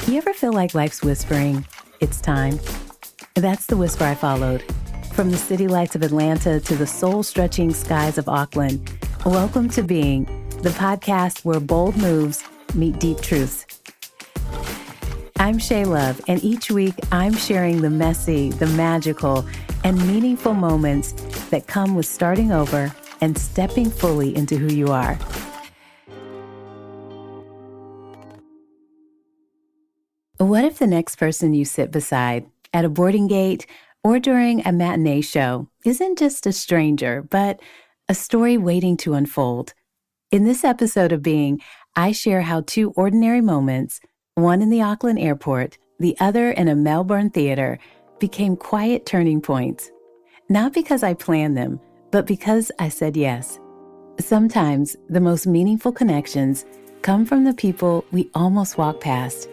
You ever feel like life's whispering, "It's time"? That's the whisper I followed. From the city lights of Atlanta to the soul-stretching skies of Auckland, welcome to Being, the podcast where bold moves meet deep truths. I'm Shea Love, and each week I'm sharing the messy, the magical, and meaningful moments that come with starting over and stepping fully into who you are. What if the next person you sit beside at a boarding gate or during a matinee show isn't just a stranger, but a story waiting to unfold? In this episode of Being, I share how two ordinary moments, one in the Auckland airport, the other in a Melbourne theater, became quiet turning points. Not because I planned them, but because I said yes. Sometimes the most meaningful connections come from the people we almost walk past.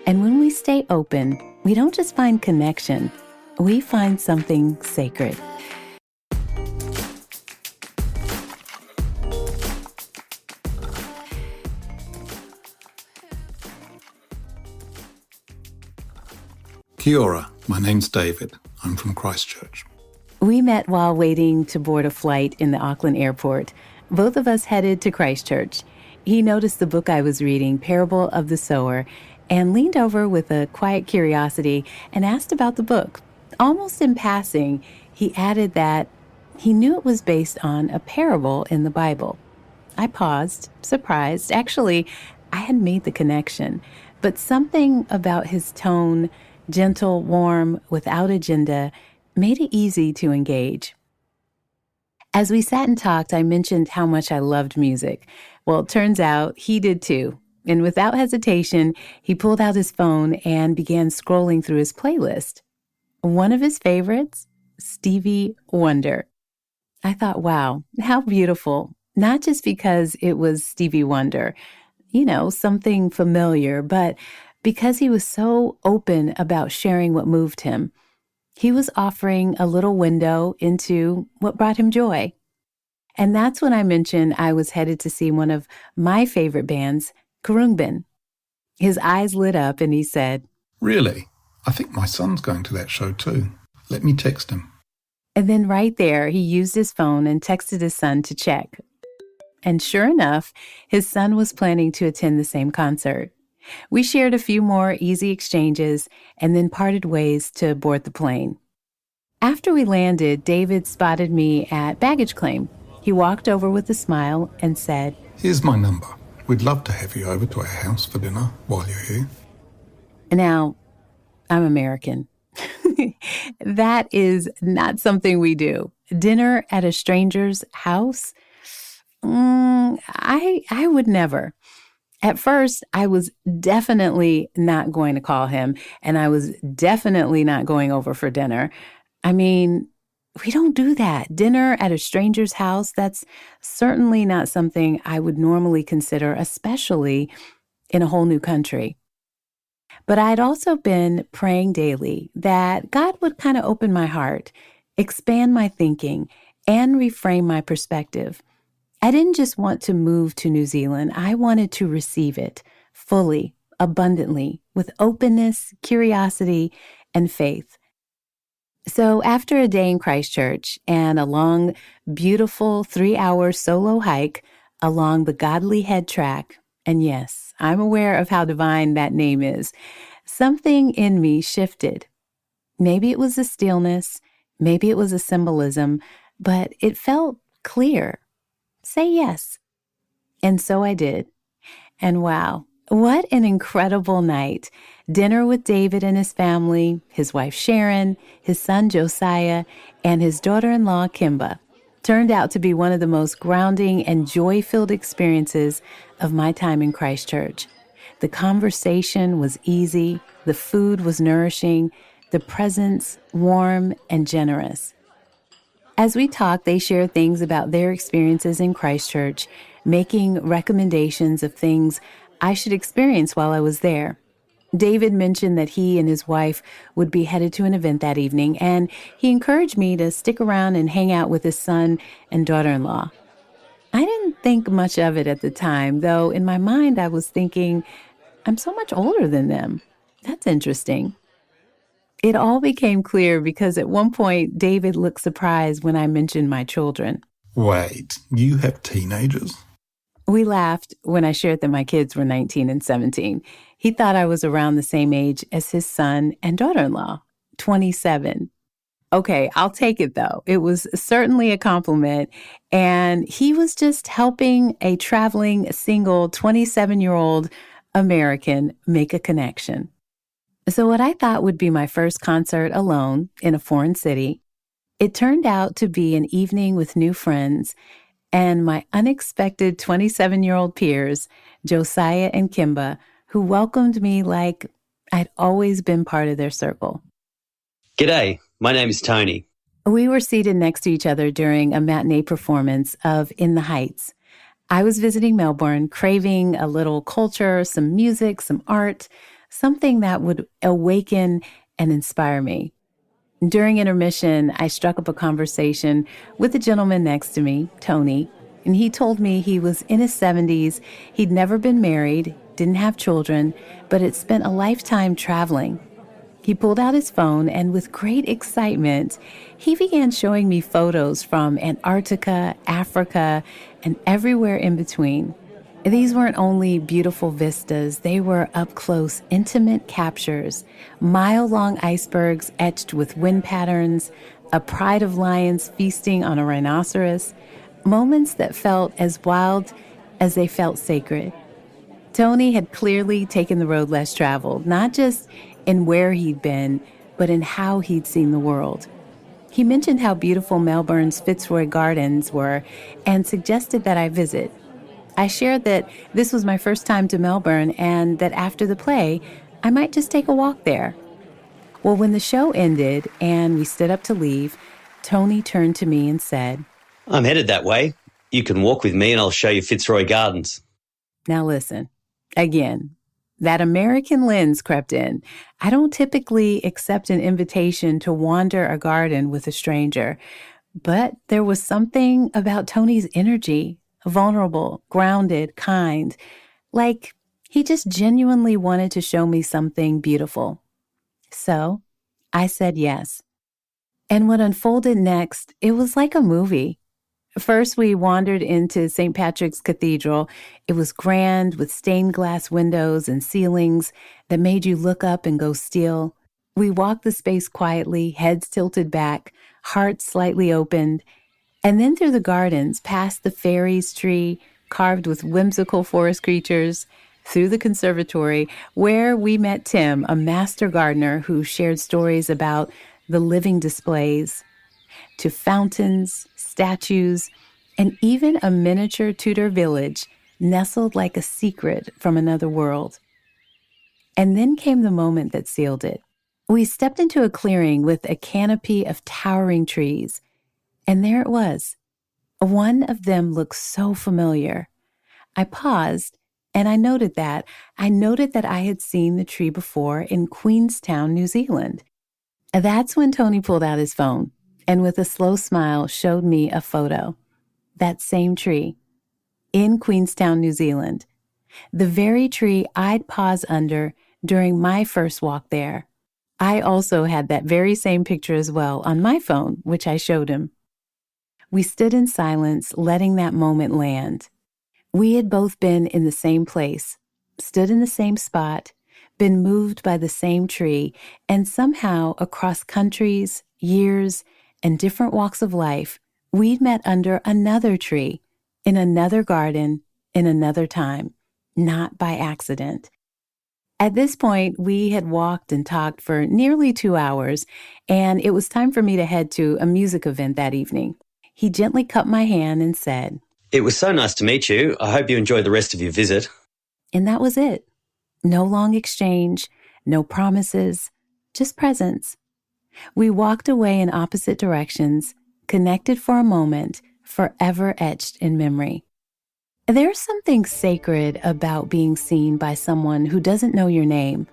And when we stay open, we don't just find connection, we find something sacred. Kia ora, my name's David. I'm from Christchurch. We met while waiting to board a flight in the Auckland airport. Both of us headed to Christchurch. He noticed the book I was reading, Parable of the Sower, and leaned over with a quiet curiosity and asked about the book. Almost in passing, he added that he knew it was based on a parable in the Bible. I paused, surprised. Actually, I had made the connection, but something about his tone, gentle, warm, without agenda, made it easy to engage. As we sat and talked, I mentioned how much I loved music. Well, it turns out he did too. And without hesitation, he pulled out his phone and began scrolling through his playlist. One of his favorites, Stevie Wonder. I thought, wow, how beautiful. Not just because it was Stevie Wonder, something familiar, but because he was so open about sharing what moved him. He was offering a little window into what brought him joy. And that's when I mentioned I was headed to see one of my favorite bands, Khruangbin. His eyes lit up and he said, Really? I think my son's going to that show too. Let me text him. And then right there, he used his phone and texted his son to check. And sure enough, his son was planning to attend the same concert. We shared a few more easy exchanges and then parted ways to board the plane. After we landed, David spotted me at baggage claim. He walked over with a smile and said, Here's my number. We'd love to have you over to our house for dinner while you're here. Now, I'm American. That is not something we do. Dinner at a stranger's house? I would never. At first, I was definitely not going to call him, and I was definitely not going over for dinner. I mean, we don't do that. Dinner at a stranger's house, that's certainly not something I would normally consider, especially in a whole new country. But I'd also been praying daily that God would kind of open my heart, expand my thinking, and reframe my perspective. I didn't just want to move to New Zealand. I wanted to receive it fully, abundantly, with openness, curiosity, and faith. So after a day in Christchurch and a long, beautiful 3-hour solo hike along the Godly Head track, and yes, I'm aware of how divine that name is, something in me shifted. Maybe it was a stillness, maybe it was a symbolism, but it felt clear. Say yes. And so I did. And wow, what an incredible night. Dinner with David and his family, his wife Sharon, his son Josiah, and his daughter-in-law Kimba turned out to be one of the most grounding and joy-filled experiences of my time in Christchurch. The conversation was easy, the food was nourishing, the presence warm and generous. As we talked, they shared things about their experiences in Christchurch, making recommendations of things I should experience while I was there. David mentioned that he and his wife would be headed to an event that evening, and he encouraged me to stick around and hang out with his son and daughter-in-law. I didn't think much of it at the time, though in my mind I was thinking, I'm so much older than them. That's interesting. It all became clear because at one point, David looked surprised when I mentioned my children. Wait, you have teenagers? We laughed when I shared that my kids were 19 and 17. He thought I was around the same age as his son and daughter-in-law, 27. Okay, I'll take it though. It was certainly a compliment. And he was just helping a traveling single 27-year-old American make a connection. So what I thought would be my first concert alone in a foreign city, it turned out to be an evening with new friends and my unexpected 27-year-old peers, Josiah and Kimba, who welcomed me like I'd always been part of their circle. G'day, my name is Tony. We were seated next to each other during a matinee performance of In the Heights. I was visiting Melbourne, craving a little culture, some music, some art, something that would awaken and inspire me. During intermission, I struck up a conversation with the gentleman next to me, Tony, and he told me he was in his 70s, he'd never been married, didn't have children, but had spent a lifetime traveling. He pulled out his phone and with great excitement, he began showing me photos from Antarctica, Africa, and everywhere in between. These weren't only beautiful vistas, they were up-close, intimate captures, mile-long icebergs etched with wind patterns, a pride of lions feasting on a rhinoceros, moments that felt as wild as they felt sacred. Tony had clearly taken the road less traveled, not just in where he'd been, but in how he'd seen the world. He mentioned how beautiful Melbourne's Fitzroy Gardens were and suggested that I visit. I shared that this was my first time to Melbourne and that after the play, I might just take a walk there. Well, when the show ended and we stood up to leave, Tony turned to me and said, I'm headed that way. You can walk with me and I'll show you Fitzroy Gardens. Now listen, again, that American lens crept in. I don't typically accept an invitation to wander a garden with a stranger, but there was something about Tony's energy. Vulnerable, grounded, kind. Like he just genuinely wanted to show me something beautiful. So I said yes. And what unfolded next, it was like a movie. First, we wandered into St. Patrick's Cathedral. It was grand with stained glass windows and ceilings that made you look up and go still. We walked the space quietly, heads tilted back, hearts slightly opened, and then through the gardens, past the fairies tree, carved with whimsical forest creatures, through the conservatory, where we met Tim, a master gardener who shared stories about the living displays, to fountains, statues, and even a miniature Tudor village nestled like a secret from another world. And then came the moment that sealed it. We stepped into a clearing with a canopy of towering trees. And there it was. One of them looked so familiar. I paused, and I noted that. I had seen the tree before in Queenstown, New Zealand. That's when Tony pulled out his phone and with a slow smile showed me a photo. That same tree in Queenstown, New Zealand. The very tree I'd pause under during my first walk there. I also had that very same picture as well on my phone, which I showed him. We stood in silence, letting that moment land. We had both been in the same place, stood in the same spot, been moved by the same tree, and somehow across countries, years, and different walks of life, we'd met under another tree, in another garden, in another time, not by accident. At this point, we had walked and talked for nearly 2 hours, and it was time for me to head to a music event that evening. He gently cupped my hand and said, It was so nice to meet you. I hope you enjoy the rest of your visit. And that was it. No long exchange, no promises, just presence. We walked away in opposite directions, connected for a moment, forever etched in memory. There's something sacred about being seen by someone who doesn't know your name,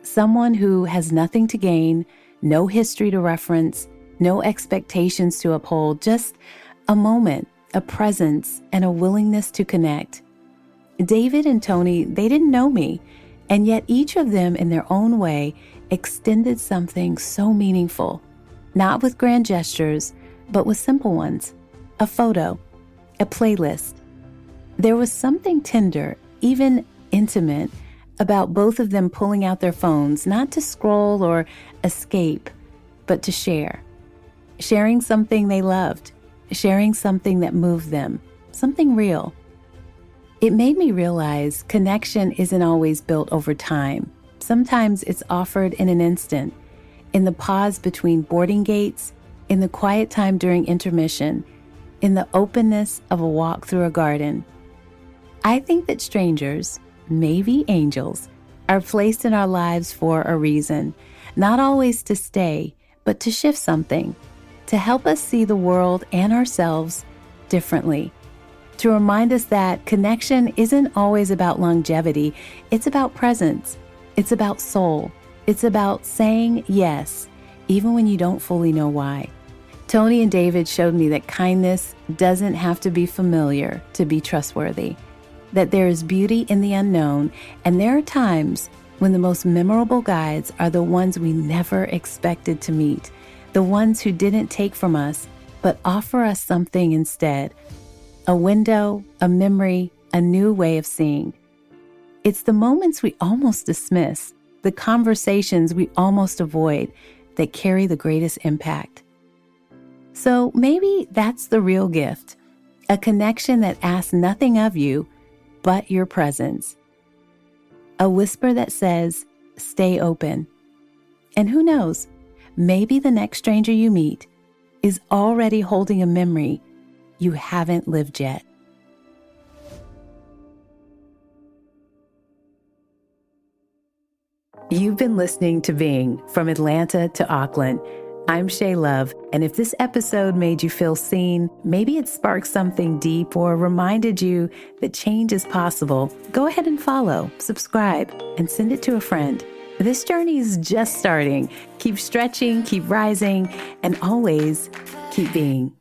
someone who has nothing to gain, no history to reference, no expectations to uphold, just a moment, a presence, and a willingness to connect. David and Tony, they didn't know me, And yet each of them in their own way extended something so meaningful, not with grand gestures, but with simple ones. A photo, a playlist. There was something tender, even intimate, about both of them pulling out their phones, not to scroll or escape, but to share. Sharing something they loved, sharing something that moved them, something real. It made me realize connection isn't always built over time. Sometimes it's offered in an instant, in the pause between boarding gates, in the quiet time during intermission, in the openness of a walk through a garden. I think that strangers, maybe angels, are placed in our lives for a reason, not always to stay, but to shift something, to help us see the world and ourselves differently, to remind us that connection isn't always about longevity, it's about presence, it's about soul, it's about saying yes, even when you don't fully know why. Tony and David showed me that kindness doesn't have to be familiar to be trustworthy, that there is beauty in the unknown, and there are times when the most memorable guides are the ones we never expected to meet, the ones who didn't take from us, but offer us something instead, a window, a memory, a new way of seeing. It's the moments we almost dismiss, the conversations we almost avoid, that carry the greatest impact. So maybe that's the real gift, a connection that asks nothing of you but your presence. A whisper that says, stay open. And who knows, maybe the next stranger you meet is already holding a memory you haven't lived yet. You've been listening to Being from Atlanta to Auckland. I'm Shea Love, and if this episode made you feel seen, maybe it sparked something deep or reminded you that change is possible, go ahead and follow, subscribe, and send it to a friend. This journey is just starting. Keep stretching, keep rising, and always keep being.